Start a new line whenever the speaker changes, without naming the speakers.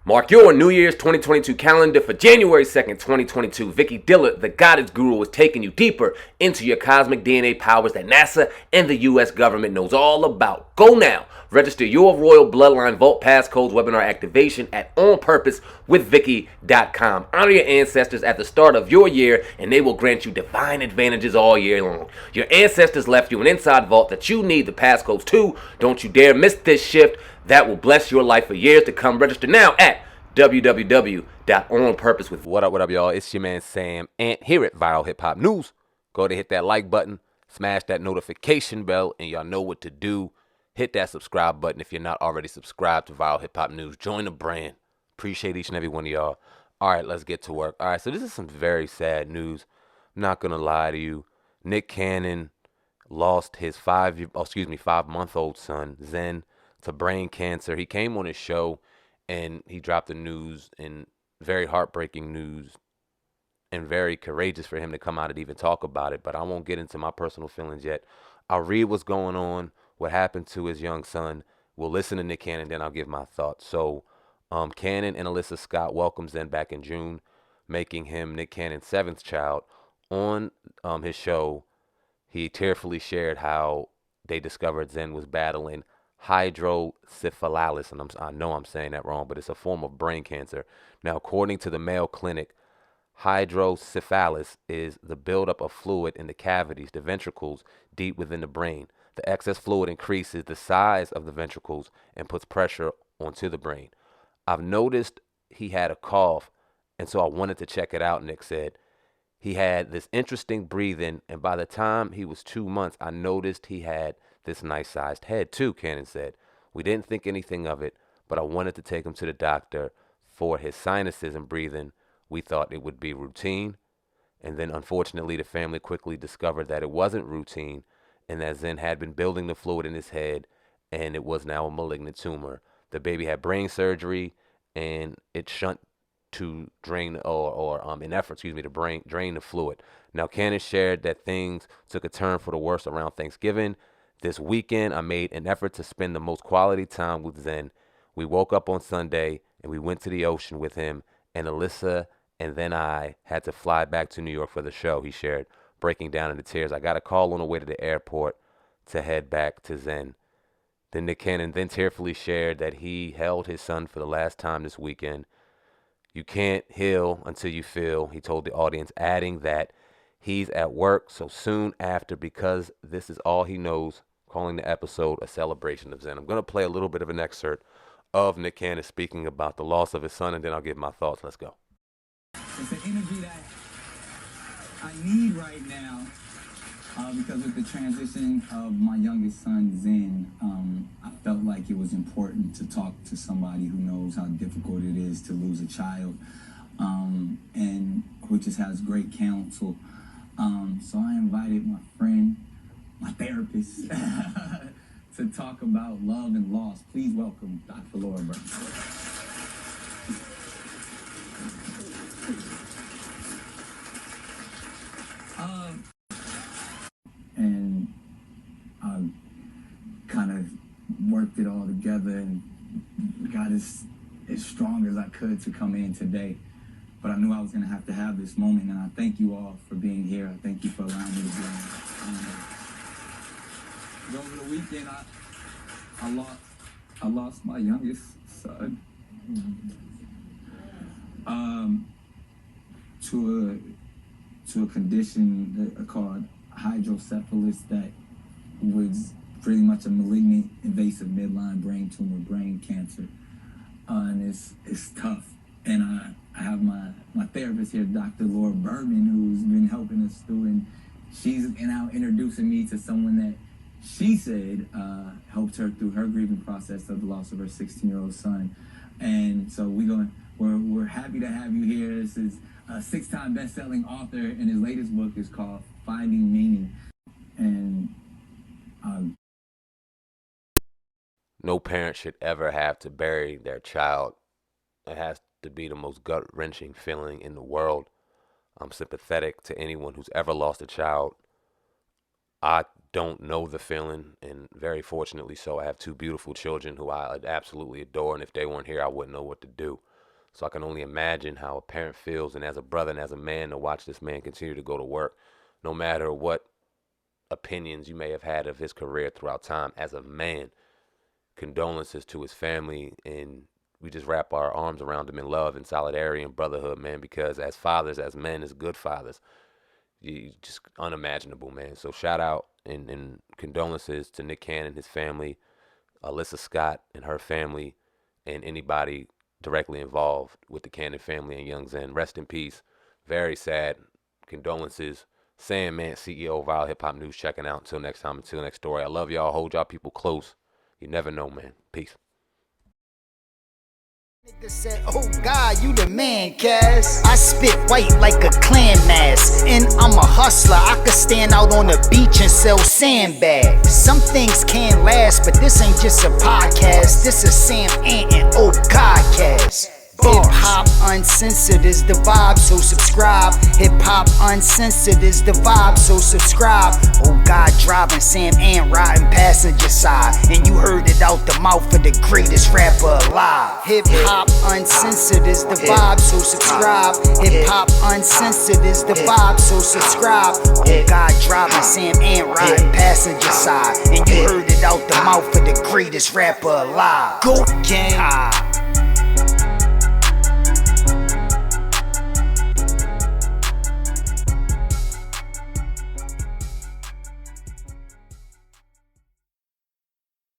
Mark your New Year's 2022 calendar for January 2nd, 2022. Vicky Dillard, the goddess guru, is taking you deeper into your cosmic DNA powers that NASA and the U.S. government knows all about. Go now. Register your Royal Bloodline Vault Passcodes webinar activation at onpurposewithvicky.com. Honor your ancestors at the start of your year, and they will grant you divine advantages all year long. Your ancestors left you an inside vault that you need the passcodes to. Don't you dare miss this shift. That will bless your life for years to come. Register now at www.onpurposewith.
What up, y'all? It's your man Sam Ant here at Viral Hip Hop News. Go to hit that like button, smash that notification bell, and y'all know what to do. Hit that subscribe button if you're not already subscribed to Viral Hip Hop News. Join the brand. Appreciate each and every one of y'all. All right, let's get to work. All right, so this is some very sad news. I'm not gonna lie to you. Nick Cannon lost his 5-month-old son Zen to brain cancer. He came on his show and he dropped the news, and very heartbreaking news, and very courageous for him to come out and even talk about it. But I won't get into my personal feelings yet. I'll read what's going on, what happened to his young son. We'll listen to Nick Cannon, then I'll give my thoughts. So Cannon and Alyssa Scott welcomed Zen back in June, making him Nick Cannon's seventh child. On his show, he tearfully shared how they discovered Zen was battling hydrocephalus, and I know I'm saying that wrong, but it's a form of brain cancer. Now, according to the Mayo Clinic, hydrocephalus is the buildup of fluid in the cavities, the ventricles, deep within the brain. The excess fluid increases the size of the ventricles and puts pressure onto the brain. I've noticed he had a cough, and so I wanted to check it out, Nick said. He had this interesting breathing, and by the time he was 2 months, I noticed he had this nice-sized head too, Cannon said. We didn't think anything of it, but I wanted to take him to the doctor for his sinuses and breathing. We thought it would be routine, and then unfortunately the family quickly discovered that it wasn't routine, and that Zen had been building the fluid in his head, and it was now a malignant tumor. The baby had brain surgery, and it shunt to drain to drain the fluid. Now, Cannon shared that things took a turn for the worse around Thanksgiving. This weekend, I made an effort to spend the most quality time with Zen. We woke up on Sunday and we went to the ocean with him, and Alyssa and then I had to fly back to New York for the show, he shared, breaking down into tears. I got a call on the way to the airport to head back to Zen. Then Nick Cannon then tearfully shared that he held his son for the last time this weekend. You can't heal until you feel, he told the audience, adding that he's at work so soon after because this is all he knows, calling the episode a celebration of Zen. I'm going to play a little bit of an excerpt of Nick Cannon speaking about the loss of his son, and then I'll give my thoughts. Let's go.
It's the energy that I need right now because with the transition of my youngest son, Zen, I felt like it was important to talk to somebody who knows how difficult it is to lose a child and who just has great counsel. So I invited my friend, my therapist, to talk about love and loss. Please welcome Dr. Laura Burton. And I kind of worked it all together and got as strong as I could to come in today. But I knew I was going to have this moment, and I thank you all for being here. I thank you for allowing me to be on. Over the weekend, I lost my youngest son to a condition called hydrocephalus that was pretty much a malignant invasive midline brain tumor, brain cancer, and it's tough. And I have my therapist here, Dr. Laura Berman, who's been helping us through, and she's now introducing me to someone that she said helped her through her grieving process of the loss of her 16-year-old son. And so we're happy to have you here. This is a 6-time best-selling author, and his latest book is called Finding Meaning. And
no parent should ever have to bury their child. It has to be the most gut-wrenching feeling in the world. I'm sympathetic to anyone who's ever lost a child. I don't know the feeling, and very fortunately so, I have 2 beautiful children who I absolutely adore, and if they weren't here, I wouldn't know what to do. So I can only imagine how a parent feels, and as a brother and as a man, to watch this man continue to go to work, no matter what opinions you may have had of his career throughout time. As a man, condolences to his family, and we just wrap our arms around him in love and solidarity and brotherhood, man, because as fathers, as men, as good fathers, you just unimaginable, man. So shout out and condolences to Nick Cannon, his family, Alyssa Scott and her family, and anybody directly involved with the Cannon family and Young Zen. Rest in peace. Very sad. Condolences. Sandman, CEO of Viral Hip Hop News, checking out. Until next time, until next story. I love y'all. Hold y'all people close. You never know, man. Peace.
Nigga said, oh God, you the man, Cass. I spit white like a clan mask, and I'm a hustler. I could stand out on the beach and sell sandbags. Some things can't last, but this ain't just a podcast. This is Sam Ant and Oh God Cast. Hip hop uncensored is the vibe, so subscribe. Hip hop uncensored is the vibe, so subscribe. Oh God, driving Sam Ant riding passenger side, and you heard it out the mouth of the greatest rapper alive. Hip hop uncensored is the vibe, so subscribe. Hip hop uncensored is the vibe, so subscribe. Oh God, driving Sam Ant riding passenger side, and you heard it out the mouth of the greatest rapper alive. Go gang.